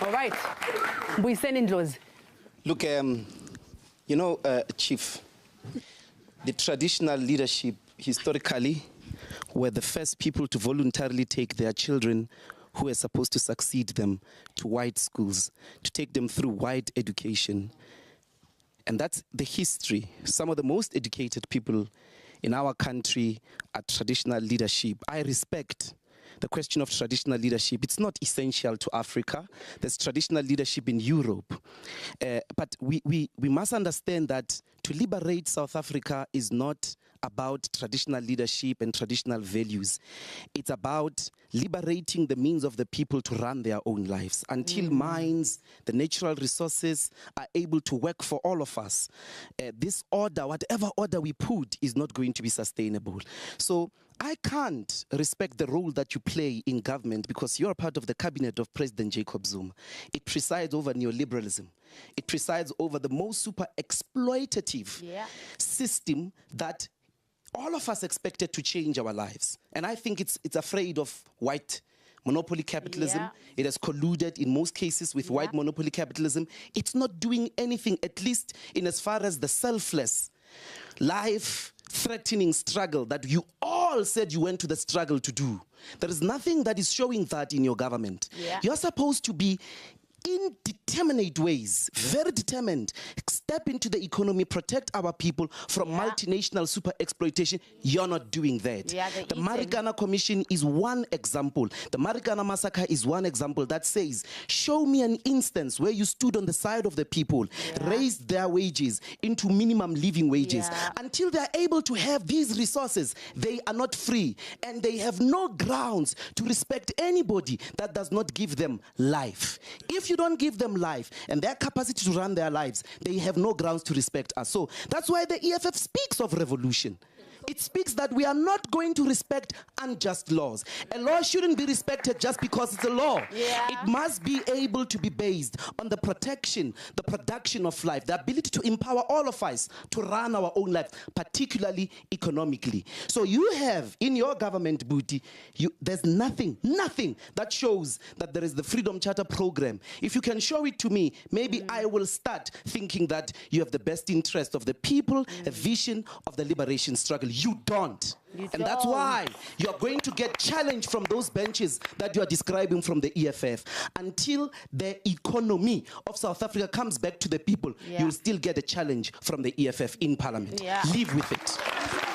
All right. Buyiseni Ndlozi. Look, Chief, the traditional leadership historically were the first people to voluntarily take their children who were supposed to succeed them to white schools, to take them through white education. And that's the history. Some of the most educated people in our country are traditional leadership. I respect the question of traditional leadership. It's not essential to Africa. There's traditional leadership in Europe. But we must understand that to liberate South Africa is not about traditional leadership and traditional values. It's about liberating the means of the people to run their own lives. Until mines, the natural resources are able to work for all of us, this order, whatever order we put, is not going to be sustainable. So I can't respect the role that you play in government because you're a part of the cabinet of President Jacob Zuma. It presides over neoliberalism. It presides over the most super exploitative system that all of us expected to change our lives. And I think it's afraid of white monopoly capitalism. It has colluded in most cases with white monopoly capitalism. It's not doing anything, at least in as far as the selfless, life-threatening struggle that you all said you went to the struggle to do. There is nothing that is showing that in your government. You're supposed to be in determinate ways, very determined, step into the economy, protect our people from multinational super exploitation. You're not doing that. The Marikana Commission is one example. The Marikana massacre is one example that says, show me an instance where you stood on the side of the people, raised their wages into minimum living wages. Until they're able to have these resources, they are not free. And they have no grounds to respect anybody that does not give them life. If you don't give them life and their capacity to run their lives, they have no grounds to respect us. So that's why the EFF speaks of revolution. It speaks that we are not going to respect unjust laws. A law shouldn't be respected just because it's a law. It must be able to be based on the protection, the production of life, the ability to empower all of us to run our own lives, particularly economically. So you have in your government, Booty, there's nothing that shows that there is the Freedom Charter program. If you can show it to me, maybe I will start thinking that you have the best interest of the people, a vision of the liberation struggle. You don't. And that's why you're going to get challenged from those benches that you are describing from the EFF. Until the economy of South Africa comes back to the people, you'll still get a challenge from the EFF in Parliament. Live with it.